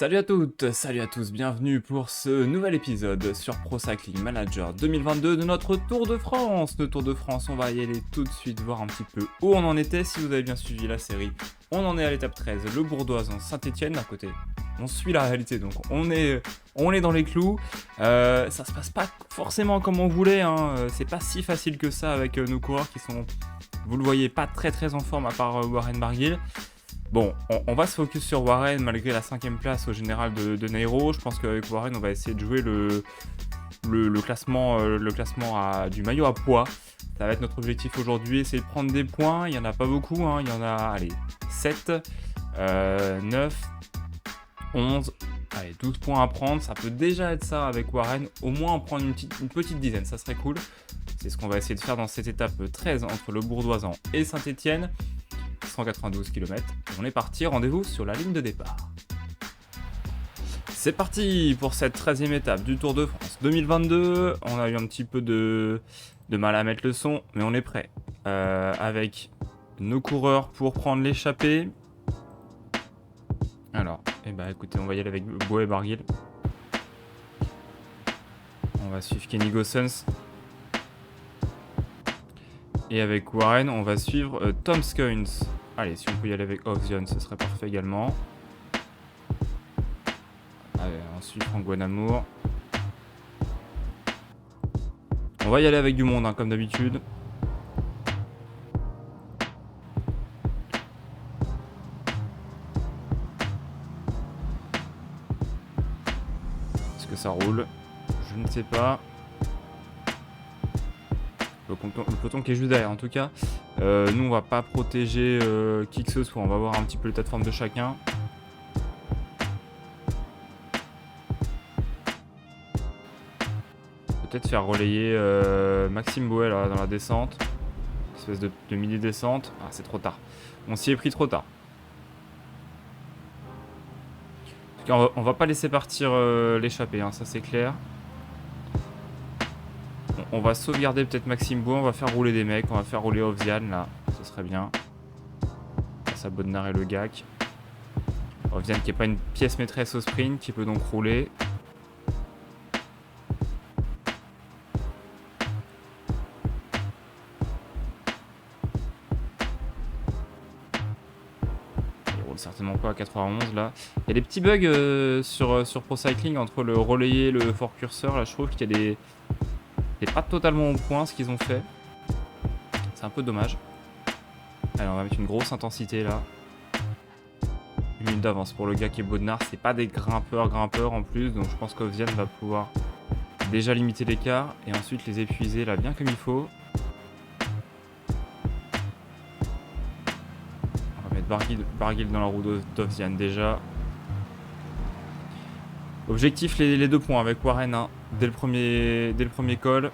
Salut à toutes, salut à tous, bienvenue pour ce nouvel épisode sur Pro Cycling Manager 2022 de notre Tour de France. Le Tour de France, on va y aller tout de suite voir un petit peu où on en était. Si vous avez bien suivi la série, on en est à l'étape 13, le Bourdoisan Saint-Etienne d'un côté. On suit la réalité, donc on est dans les clous. Ça se passe pas forcément comme on voulait, hein. C'est pas si facile que ça avec nos coureurs qui sont, vous le voyez, pas très en forme à part Warren Barguil. Bon, on va se focus sur Warren malgré la 5ème place au général de Nairo. Je pense qu'avec Warren, on va essayer de jouer le classement, du maillot à poids. Ça va être notre objectif aujourd'hui, essayer de prendre des points. Il n'y en a pas beaucoup, hein. Il y en a, allez, 7, 9, 11, allez, 12 points à prendre. Ça peut déjà être ça avec Warren. Au moins en prendre une petite dizaine, ça serait cool. C'est ce qu'on va essayer de faire dans cette étape 13 entre le Bourdoisan et Saint-Etienne. 192 km. On est parti, rendez-vous sur la ligne de départ. C'est parti pour cette 13e étape du Tour de France 2022. On a eu un petit peu de mal à mettre le son, mais on est prêt. Avec nos coureurs pour prendre l'échappée. Alors, écoutez, on va y aller avec Boé Barguil. On va suivre Kenny Goossens. Et avec Warren, on va suivre Tom Skuins. Allez, si on peut y aller avec Ovzion, ce serait parfait également. Allez, on suit Franck Guanamour. On va y aller avec du monde, hein, comme d'habitude. Est-ce que ça roule? Je ne sais pas. Le peloton qui est juste derrière, en tout cas. Nous, on va pas protéger qui que ce soit. On va voir un petit peu l'état de forme de chacun. Peut-être faire relayer Maxime Boé là, dans la descente. Espèce de mini-descente. Ah, c'est trop tard. On s'y est pris trop tard. En tout cas, on va pas laisser partir l'échappée, hein, ça c'est clair. On va sauvegarder peut-être Maxime Boé, on va faire rouler des mecs, on va faire rouler Ovzian là, ce serait bien. Face à Bodnar et le Gac. Ovzian qui n'est pas une pièce maîtresse au sprint, qui peut donc rouler. Il roule certainement pas à 91 là. Il y a des petits bugs sur Pro Cycling entre le relayer et le fort curseur. Là je trouve qu'il y a des... C'est pas totalement au point ce qu'ils ont fait. C'est un peu dommage. Allez, on va mettre une grosse intensité là. 1 minute d'avance pour le gars qui est Bodnar. C'est pas des grimpeurs en plus. Donc je pense qu'Ovzian va pouvoir déjà limiter l'écart. Et ensuite les épuiser là bien comme il faut. On va mettre Barguil dans la roue d'Ovzian déjà. Objectif les 2 points avec Warren, hein, dès le premier col.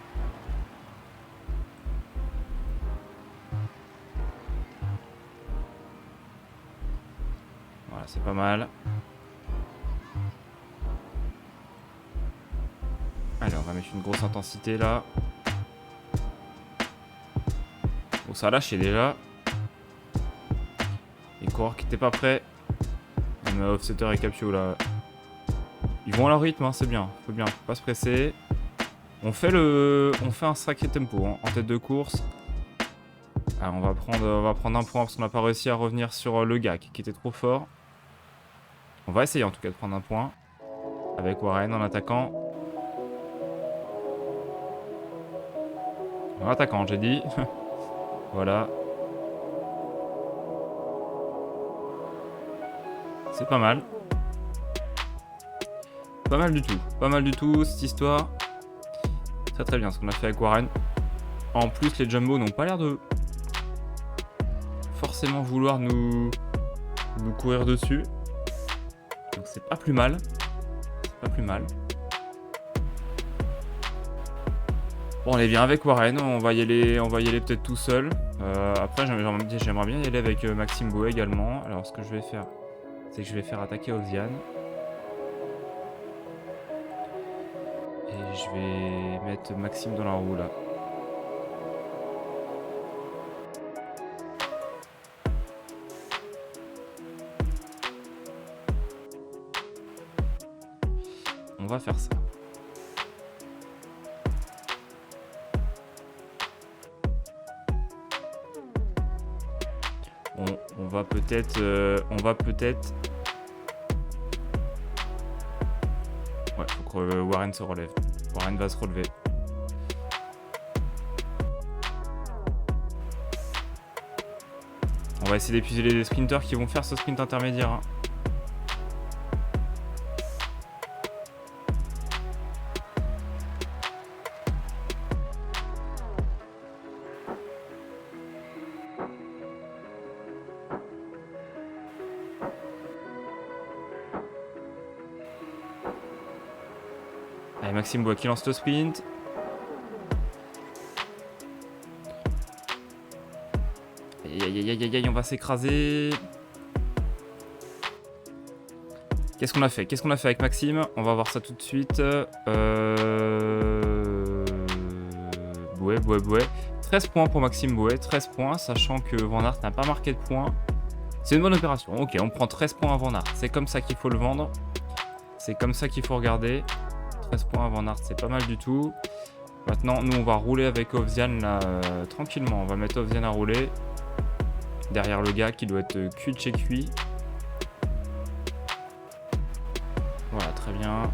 Voilà, c'est pas mal. Allez, on va mettre une grosse intensité là. Bon, ça a lâché déjà. Les coureurs qui n'étaient pas prêts. On a Offsetter et Capio là. Ils vont à leur rythme, hein, c'est bien. Faut pas se presser. On fait un sacré tempo, hein, en tête de course. Alors, on va prendre un point parce qu'on n'a pas réussi à revenir sur le Gac qui était trop fort. On va essayer en tout cas de prendre un point avec Warren en attaquant. En attaquant, j'ai dit. Voilà. C'est pas mal. Pas mal du tout cette histoire. Très bien ce qu'on a fait avec Warren. En plus les Jumbo n'ont pas l'air de forcément vouloir nous courir dessus. Donc c'est pas plus mal. Bon, on est bien avec Warren, on va y aller peut-être tout seul. Après j'aimerais bien y aller avec Maxime Boé également. Alors ce que je vais faire, c'est que je vais faire attaquer Ovzian. Et je vais mettre Maxime dans la roue là. On va faire ça. On va peut-être... Ouais, faut que Warren se relève. Warren va se relever. On va essayer d'épuiser les sprinters qui vont faire ce sprint intermédiaire. Hein. Allez, Maxime Bois qui lance le sprint. Aïe, on va s'écraser. Qu'est-ce qu'on a fait? Qu'est-ce qu'on a fait avec Maxime? On va voir ça tout de suite. Bouet. 13 points pour Maxime Bouet, 13 points, sachant que Van Aert n'a pas marqué de points. C'est une bonne opération. Ok, on prend 13 points à Van Aert. C'est comme ça qu'il faut le vendre. C'est comme ça qu'il faut regarder. 13 points à Van Aert, c'est pas mal du tout. Maintenant, nous, on va rouler avec Ovzian là, tranquillement. On va mettre Ovzian à rouler. Derrière le gars qui doit être cuit de chez cuit. Voilà, très bien.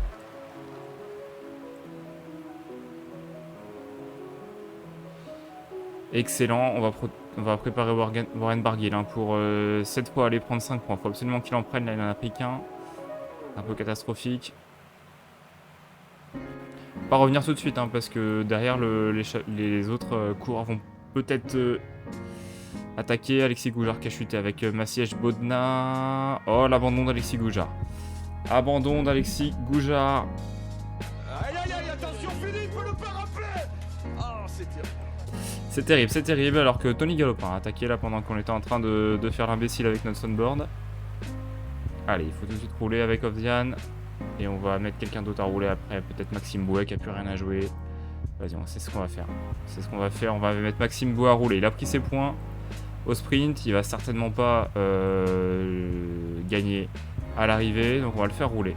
Excellent. On va préparer Warren Barguil hein, pour cette fois aller prendre 5 points. Il faut absolument qu'il en prenne. Là, il en a pris qu'un. Un peu catastrophique. Pas revenir tout de suite hein, parce que derrière les autres coureurs vont peut-être attaquer. Alexis Goujard qui a chuté avec Massiège Bodna. Oh, l'abandon d'Alexis Goujard. Abandon d'Alexis Goujard. Aïe, attention Philippe, le pas rappeler. Oh, c'est terrible. C'est terrible alors que Tony Galopin a attaqué là pendant qu'on était en train de faire l'imbécile avec notre sunboard. Allez, il faut tout de suite rouler avec Ovzian. Et on va mettre quelqu'un d'autre à rouler après. Peut-être Maxime Bouet qui a plus rien à jouer. Vas-y, c'est ce qu'on va faire. On va mettre Maxime Bouet à rouler. Il a pris ses points au sprint. Il va certainement pas gagner à l'arrivée. Donc on va le faire rouler.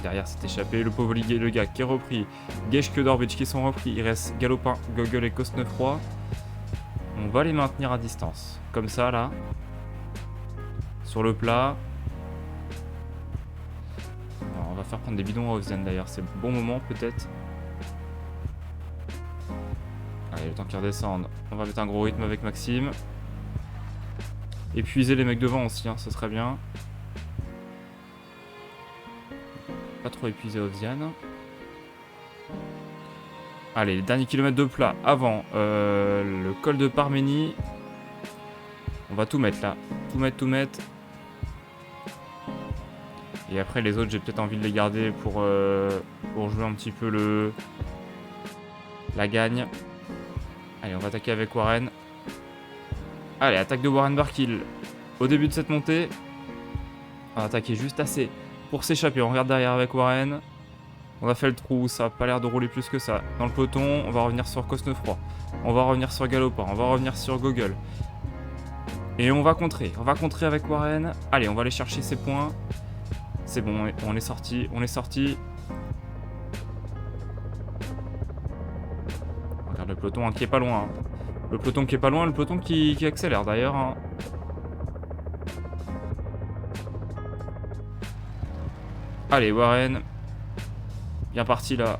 Derrière, c'est échappé. Le pauvre le gars qui est repris. Geschke Dorbic qui sont repris. Il reste Galopin, Gogol et Cosnefroy. On va les maintenir à distance. Comme ça, là. Sur le plat. Alors, on va faire prendre des bidons à Ovzian d'ailleurs. C'est le bon moment, peut-être. Allez, le temps qu'ils redescendent. On va mettre un gros rythme avec Maxime. Épuiser les mecs devant aussi, hein, ce serait bien. Pas trop épuiser Ovzian. Allez, les derniers kilomètres de plat avant le col de Parménie. On va tout mettre là. Tout mettre. Et après les autres, j'ai peut-être envie de les garder pour jouer un petit peu la gagne. Allez, on va attaquer avec Warren. Allez, attaque de Warren Barguil. Au début de cette montée. On va attaquer juste assez pour s'échapper. On regarde derrière avec Warren. On a fait le trou, ça n'a pas l'air de rouler plus que ça. Dans le peloton, on va revenir sur Cosnefroy. On va revenir sur Galopin. On va revenir sur Gogol. Et on va contrer. On va contrer avec Warren. Allez, on va aller chercher ses points. C'est bon, on est sorti. On regarde le peloton hein, qui est pas loin. Hein. Le peloton qui est pas loin, le peloton qui accélère d'ailleurs. Hein. Allez, Warren. Bien parti là.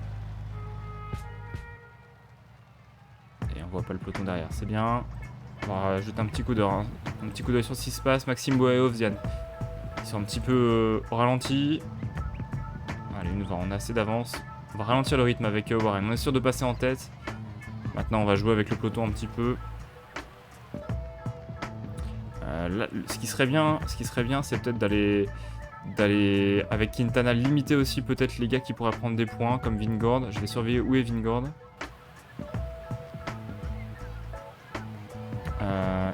Et on voit pas le peloton derrière, c'est bien. On va jeter un petit coup d'œil. Hein. Un petit coup d'œil sur ce qui se passe. Maxime Bouet et Ovzian. Ils sont un petit peu au ralenti. Allez, on a assez d'avance. On va ralentir le rythme avec Warren. On est sûr de passer en tête. Maintenant, on va jouer avec le peloton un petit peu. Là, ce qui serait bien, c'est peut-être d'aller avec Quintana, limiter aussi peut-être les gars qui pourraient prendre des points, comme Vingord. Je vais surveiller où est Vingord.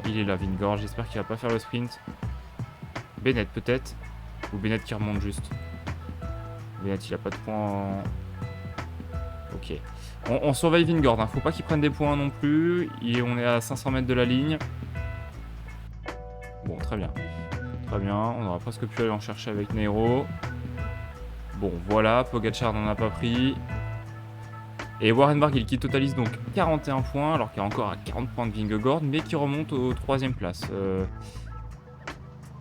Il est là, Vingord. J'espère qu'il va pas faire le sprint. Bennett peut-être. Ou Bennett qui remonte juste. Bennett, il a pas de points. Ok. On surveille Vingord. Hein. Faut pas qu'il prenne des points non plus. On est à 500 mètres de la ligne. Bon, très bien. Très bien. On aura presque pu aller en chercher avec Nero. Bon, voilà, Pogacar n'en a pas pris. Et Warren Barguil qui totalise donc 41 points, alors qu'il est encore à 40 points de Vingegaard, mais qui remonte aux 3ème place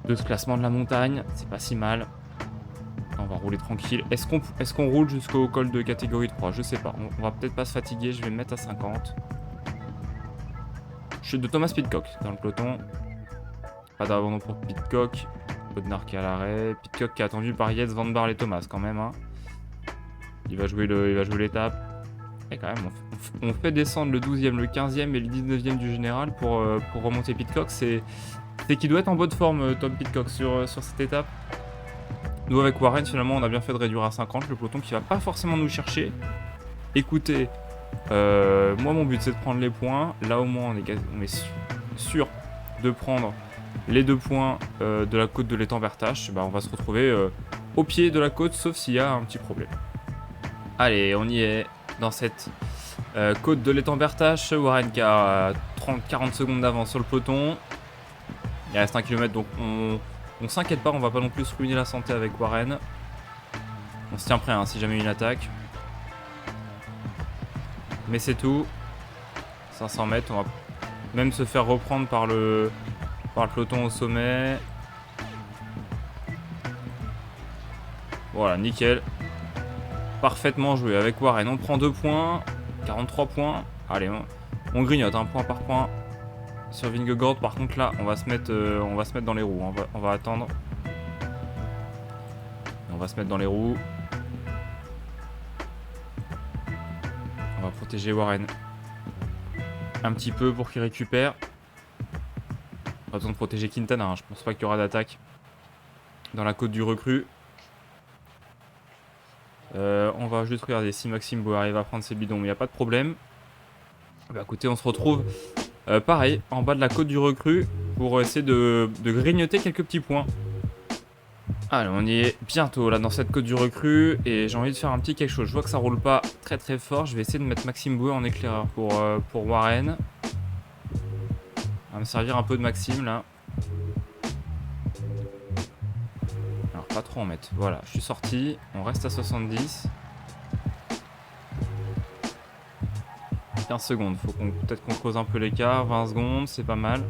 de ce classement de la montagne. C'est pas si mal. On va rouler tranquille. Est-ce qu'on roule jusqu'au col de catégorie 3? Je sais pas. On va peut-être pas se fatiguer. Je vais me mettre à 50. Chute de Thomas Pidcock dans le peloton. Pas d'abandon pour Pidcock. Bodnar qui est à l'arrêt. Pidcock qui est attendu par Yates, Van Barle et Thomas quand même. Hein. Il va jouer l'étape. Et quand même, on fait descendre le 12e, le 15e et le 19e du général pour remonter Pidcock. C'est qu'il doit être en bonne forme, Tom Pidcock, sur cette étape. Nous, avec Warren, finalement, on a bien fait de réduire à 50. Le peloton qui va pas forcément nous chercher. Écoutez, moi, mon but, c'est de prendre les points. Là, au moins, on est sûr de prendre les 2 points de la côte de l'étang Bertache. Bah, on va se retrouver au pied de la côte, sauf s'il y a un petit problème. Allez, on y est. Dans cette côte de l'étang Bertache, Warren qui a 30-40 secondes d'avance sur le peloton. Il reste 1 km, donc on s'inquiète pas, on va pas non plus se ruiner la santé avec Warren. On se tient prêt hein, si jamais une attaque. Mais c'est tout. 500 mètres, on va même se faire reprendre par le peloton au sommet. Voilà, nickel. Parfaitement joué avec Warren. On prend 2 points, 43 points. Allez, on grignote un point par point sur Vingegaard. Par contre là, on va se mettre dans les roues. On va attendre. On va se mettre dans les roues. On va protéger Warren un petit peu pour qu'il récupère. On va besoin de protéger Quintana. Hein. Je pense pas qu'il y aura d'attaque dans la côte du recrue. On va juste regarder si Maxime Bouet arrive à prendre ses bidons, mais il n'y a pas de problème. Bah écoutez, on se retrouve pareil, en bas de la côte du recrue pour essayer de grignoter quelques petits points. Allez, on y est bientôt là dans cette côte du recrue et j'ai envie de faire un petit quelque chose. Je vois que ça roule pas très très fort. Je vais essayer de mettre Maxime Bouet en éclaireur pour Warren. On va me servir un peu de Maxime là. Alors pas trop en mettre. Voilà, je suis sorti. On reste à 70. 15 secondes. Faut peut-être qu'on creuse un peu l'écart. 20 secondes, c'est pas mal.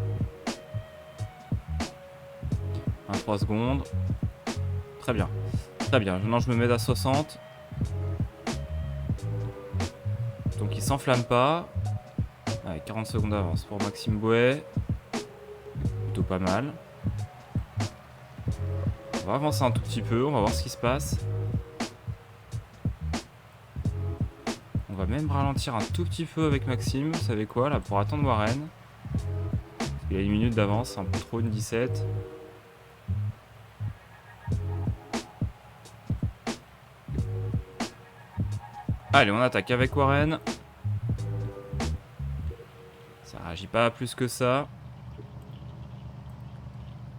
23 secondes. Très bien. Très bien. Maintenant, je me mets à 60. Donc, il s'enflamme pas. Allez, 40 secondes d'avance pour Maxime Bouet. Plutôt pas mal. On va avancer un tout petit peu. On va voir ce qui se passe. On va même ralentir un tout petit peu avec Maxime. Vous savez quoi, là, pour attendre Warren. Il y a 1 minute d'avance, un peu trop, une 17. Allez, on attaque avec Warren. Ça réagit pas plus que ça.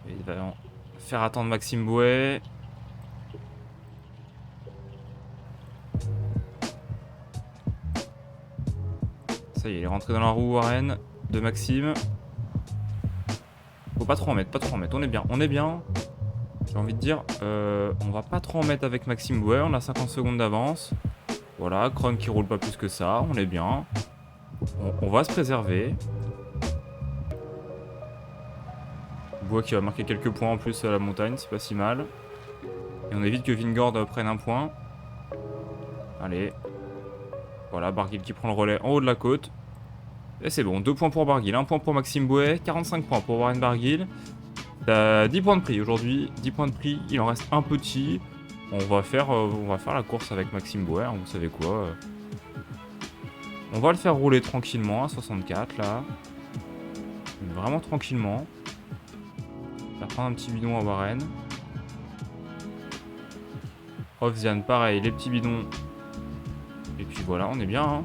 Il va faire attendre Maxime Bouet. Ça y est, il est rentré dans la roue Warren de Maxime. Faut pas trop en mettre, pas trop en mettre. On est bien, on est bien. J'ai envie de dire, on va pas trop en mettre avec Maxime Bouet. On a 50 secondes d'avance. Voilà, Krohn qui roule pas plus que ça. On est bien. On va se préserver. Bouet qui va marquer quelques points en plus à la montagne, c'est pas si mal. Et on évite que Vingegaard prenne un point. Allez. Voilà, Barguil qui prend le relais en haut de la côte. Et c'est bon, 2 points pour Barguil, 1 point pour Maxime Bouet, 45 points pour Warren Barguil. 10 points de prix aujourd'hui, 10 points de prix, il en reste un petit. On va faire la course avec Maxime Bouet, hein, vous savez quoi. On va le faire rouler tranquillement à 64 là. Vraiment tranquillement. On va prendre un petit bidon à Warren. Ofzian, pareil, les petits bidons. Et puis voilà, on est bien. Hein.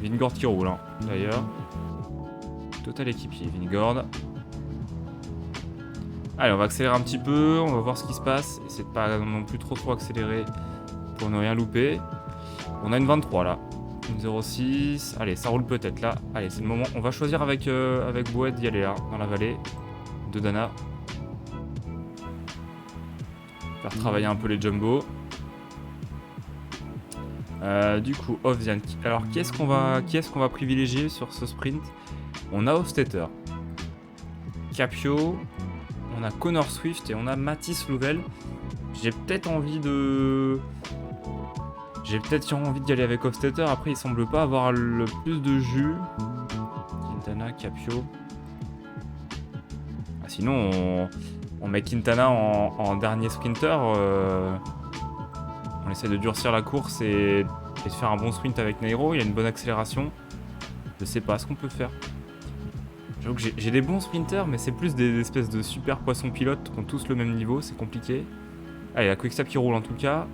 Vingegaard qui roule, hein, d'ailleurs. Total équipier, Vingegaard. Allez, on va accélérer un petit peu, on va voir ce qui se passe. Essayez de pas non plus trop accélérer pour ne rien louper. On a une 23 là. Une 06. Allez, ça roule peut-être là. Allez, c'est le moment. On va choisir avec Bouet d'y aller là, dans la vallée de Dana. Faire travailler un peu les jumbo. Du coup, Ovzian. Alors, qui est-ce qu'on va privilégier sur ce sprint? On a Hofstetter, Capio, on a Connor Swift et on a Mathis Louvel. J'ai peut-être envie d'y aller avec Hofstetter. Après, il semble pas avoir le plus de jus. Quintana, Capio. Ah, sinon, on met Quintana en dernier sprinter. On essaie de durcir la course et de faire un bon sprint avec Nairo. Il a une bonne accélération. Je sais pas ce qu'on peut faire. J'avoue que j'ai des bons sprinters, mais c'est plus des espèces de super poissons pilotes qui ont tous le même niveau. C'est compliqué. Allez, la Quickstep qui roule en tout cas.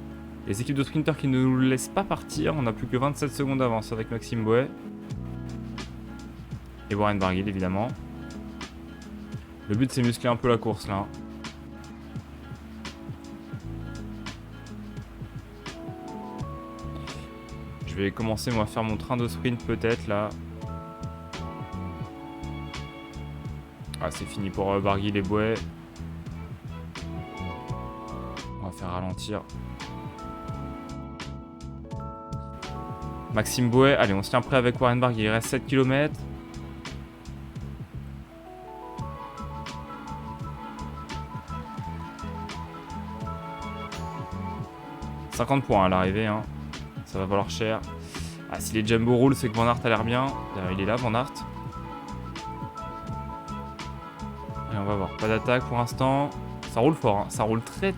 Les équipes de sprinters qui ne nous laissent pas partir. On n'a plus que 27 secondes d'avance avec Maxime Bouet. Et Warren Barguil évidemment. Le but c'est muscler un peu la course là. Je vais commencer moi à faire mon train de sprint peut-être là. Ah, c'est fini pour Barguil et Bouet. On va faire ralentir. Maxime Bouet, allez, on se tient prêt avec Warren Barguil. Il reste 7 km. « 50 points à l'arrivée, hein. Ça va valoir cher. Ah, si les Jumbo roulent, c'est que Van Aert a l'air bien. Il est là, Van Aert. Allez, on va voir. Pas d'attaque pour l'instant. Ça roule fort, hein. Ça roule très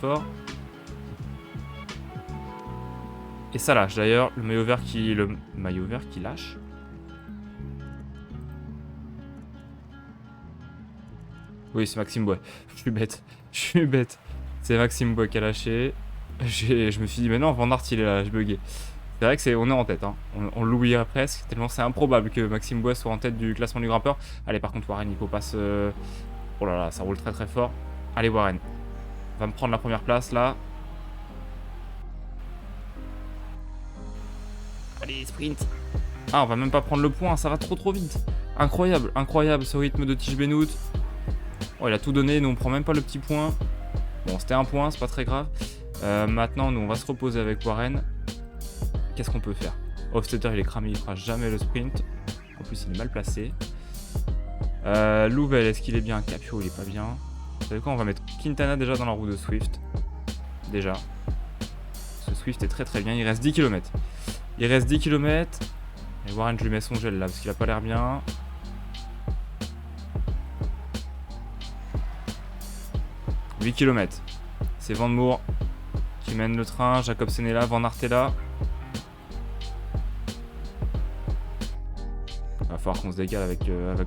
fort. Et ça lâche d'ailleurs. Le maillot vert qui lâche. Oui, c'est Maxime Bouet. Je suis bête. C'est Maxime Bouet qui a lâché. Je me suis dit, mais non, Van Aert il est là, je buguais. C'est vrai que on est en tête, hein. On l'oublierait presque, tellement c'est improbable que Maxime Bouet soit en tête du classement du grimpeur. Allez, par contre, Warren, il faut pas se... Oh là là, ça roule très fort. Allez, Warren. Va me prendre la première place là. Allez, sprint. Ah, on va même pas prendre le point, ça va trop vite. Incroyable ce rythme de Tige Benoît. Oh, il a tout donné, nous on prend même pas le petit point. Bon, c'était un point, c'est pas très grave. Maintenant, nous on va se reposer avec Warren. Qu'est-ce qu'on peut faire? Hofstetter il est cramé, il fera jamais le sprint. En plus, il est mal placé. Louvel, est-ce qu'il est bien? Capio, il est pas bien. Vous savez quoi? On va mettre Quintana déjà dans la roue de Swift. Déjà. Ce Swift est très bien. Il reste 10 km. Et Warren, je lui mets son gel là parce qu'il a pas l'air bien. « 8 km. C'est Van Moor qui mène le train. Jacobsen est là, Van Aert est là. Il va falloir qu'on se décale avec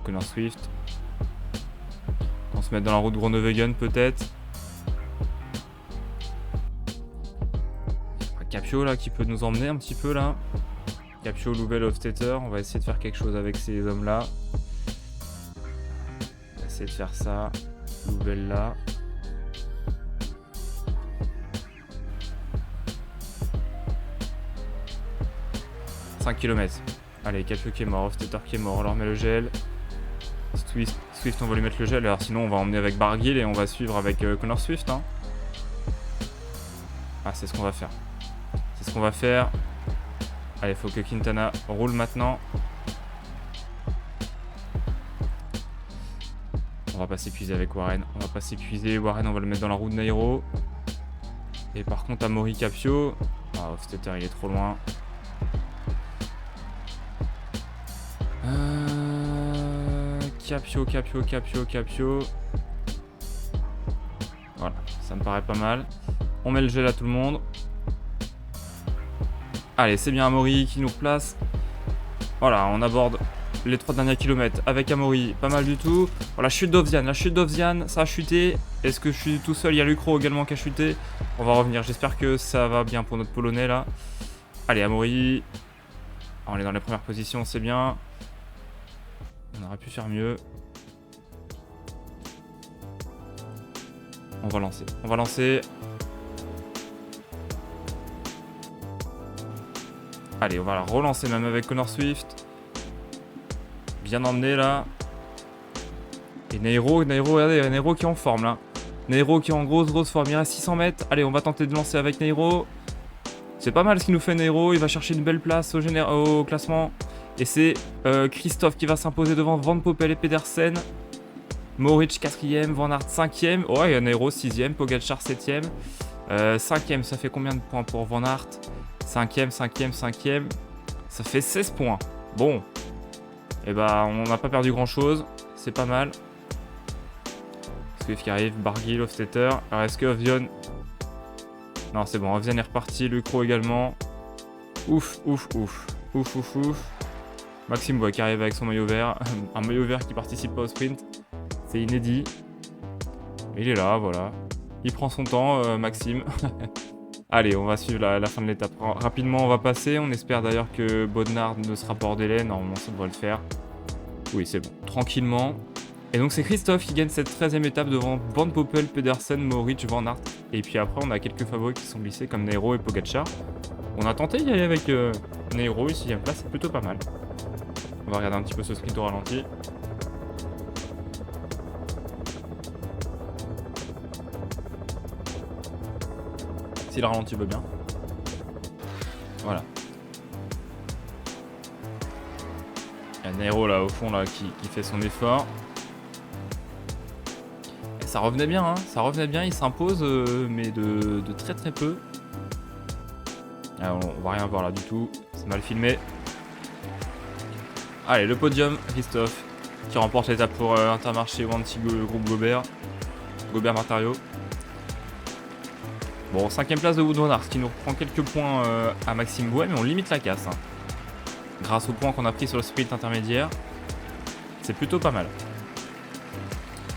Connor Swift. On se mette dans la route de Groenewegen peut-être. Capio là qui peut nous emmener un petit peu là. Capio, Louvel, Hofstetter. On va essayer de faire quelque chose avec ces hommes là. On va essayer de faire ça. Louvel là. « 5 km. Allez, Capio qui est mort, Hofstetter qui est mort, on leur met le gel. Swift, on va lui mettre le gel, alors sinon on va emmener avec Barguil et on va suivre avec Connor Swift. Hein. Ah, c'est ce qu'on va faire. Allez, il faut que Quintana roule maintenant. On va pas s'épuiser avec Warren. Warren, on va le mettre dans la roue de Nairo. Et par contre, Amaury Capio. Ah, Hofstetter, il est trop loin. Capio. Voilà, ça me paraît pas mal. On met le gel à tout le monde. Allez, c'est bien Amaury qui nous replace. Voilà, on aborde les 3 derniers kilomètres avec Amaury. Pas mal du tout. Voilà, chute d'Ovzian, ça a chuté. Est-ce que je suis tout seul? Il y a Lucro également qui a chuté. On va revenir, j'espère que ça va bien pour notre Polonais là. Allez, Amaury. On est dans les premières positions, c'est bien. On aurait pu faire mieux. On va lancer. Allez, on va la relancer même avec Connor Swift. Bien emmené là. Et Nairo, regardez, Nairo qui est en forme là. Nairo qui est en grosse forme. Il reste 600 mètres. Allez, on va tenter de lancer avec Nairo. C'est pas mal ce qu'il nous fait Nairo, il va chercher une belle place au classement. Et c'est Christophe qui va s'imposer devant Van Poppel et Pedersen. Mohoric 4ème, Van Aert 5ème. Oh, il y a Nairo 6ème, Pogacar 7ème. 5ème, ça fait combien de points pour Van Aert? 5ème, 5ème, 5ème. Ça fait 16 points. Bon. Et bah, on n'a pas perdu grand chose. C'est pas mal. Swift qui arrive, Barguil, Hofstetter. Alors, est-ce que Ovzon... Non, c'est bon, Ovzon est reparti. Lucro également. Ouf, ouf, ouf. Ouf, ouf, ouf. Maxime Bois qui arrive avec son maillot vert. Un maillot vert qui participe pas au sprint. C'est inédit. Il est là, voilà. Il prend son temps, Maxime. Allez, on va suivre la fin de l'étape. Rapidement, on va passer. On espère d'ailleurs que Bodnar ne sera pas hors délai. Normalement, ça devrait le faire. Oui, c'est bon. Tranquillement. Et donc, c'est Christophe qui gagne cette 13e étape devant Van Poppel, Pedersen, Mohoric, Van Aert. Et puis après, on a quelques favoris qui sont glissés comme Nairo et Pogacar. On a tenté d'y aller avec Nairo, 6ème place, c'est plutôt pas mal. On va regarder un petit peu ce sprint au ralenti. Si le ralenti veut bien. Voilà. Il y a Nairo là au fond là qui fait son effort. Et ça revenait bien, hein. Ça revenait bien, il s'impose, mais de très très peu. Alors, on va rien voir là du tout, c'est mal filmé. Allez, le podium, Christophe, qui remporte l'étape pour Intermarché ou le groupe Gobert. Gobert-Martario. Bon, 5ème place de Wout van Aert, ce qui nous reprend quelques points à Maxime Bouet, mais on limite la casse. Hein. Grâce aux points qu'on a pris sur le sprint intermédiaire, c'est plutôt pas mal.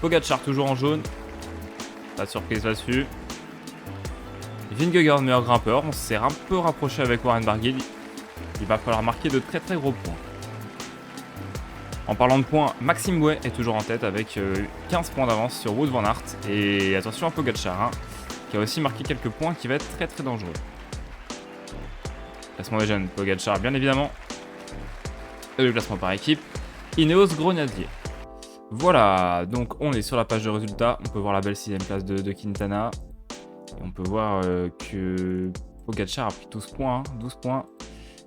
Pogacar toujours en jaune, pas de surprise là-dessus. Vingegaard, meilleur grimpeur, on s'est un peu rapproché avec Warren Barguil. Il va falloir marquer de très très gros points. En parlant de points, Maxime Bouet est toujours en tête avec 15 points d'avance sur Wout van Aert. Et attention à Pogacar, hein, qui a aussi marqué quelques points qui va être très très dangereux. Classement des jeunes, Pogacar bien évidemment. Et le classement par équipe, Ineos Grenadier. Voilà, donc on est sur la page de résultats. On peut voir la belle 6ème place de Quintana. Et on peut voir que Pogacar a pris 12 points. Hein, 12 points.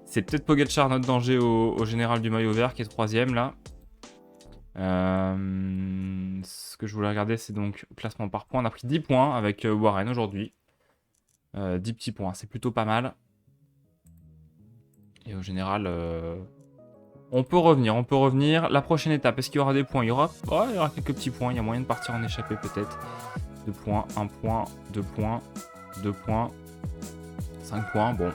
C'est peut-être Pogacar notre danger au général du maillot vert qui est 3ème là. Ce que je voulais regarder, c'est donc classement par points. On a pris 10 points avec Warren aujourd'hui. 10 petits points, c'est plutôt pas mal. Et au général, on peut revenir. La prochaine étape, est-ce qu'il y aura des points? Il y aura quelques petits points. Il y a moyen de partir en échappée peut-être. 2 points, 1 point, 2 points, 2 points, 5 points. Bon,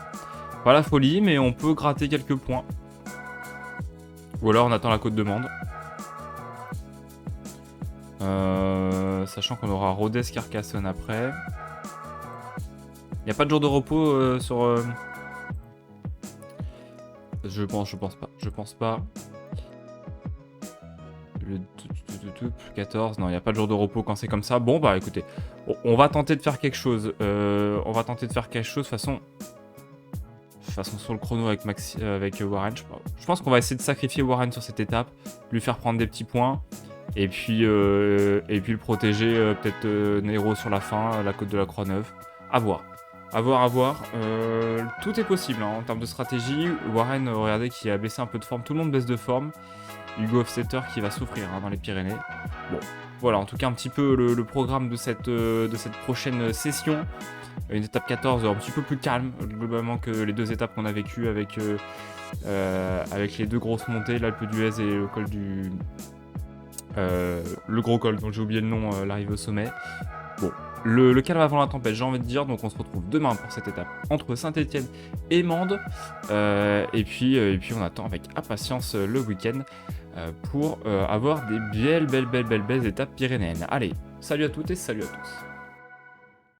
pas la folie, mais on peut gratter quelques points. Ou alors on attend la côte de Mende. Sachant qu'on aura Rodez Carcassonne après. Il n'y a pas de jour de repos sur... Je pense pas. Le 14, non, il n'y a pas de jour de repos quand c'est comme ça. Bon, bah écoutez, on va tenter de faire quelque chose. De toute façon, sur le chrono avec Warren, je pense qu'on va essayer de sacrifier Warren sur cette étape, lui faire prendre des petits points, et puis le protéger peut-être Nairo sur la fin, la côte de la Croix-Neuve. À voir. Tout est possible hein, en termes de stratégie. Warren, regardez, qui a baissé un peu de forme. Tout le monde baisse de forme. Hugo Hofstetter qui va souffrir hein, dans les Pyrénées. Bon, voilà, en tout cas un petit peu le programme de cette prochaine session. Une étape 14 un petit peu plus calme globalement que les deux étapes qu'on a vécues avec les deux grosses montées, l'Alpe d'Huez et le col du... le gros col dont j'ai oublié le nom, l'arrivée au sommet. Bon, le calme avant la tempête, j'ai envie de dire. Donc on se retrouve demain pour cette étape entre Saint-Etienne et Mende. Et puis on attend avec impatience le week-end pour avoir des belles étapes pyrénéennes. Allez, salut à toutes et salut à tous.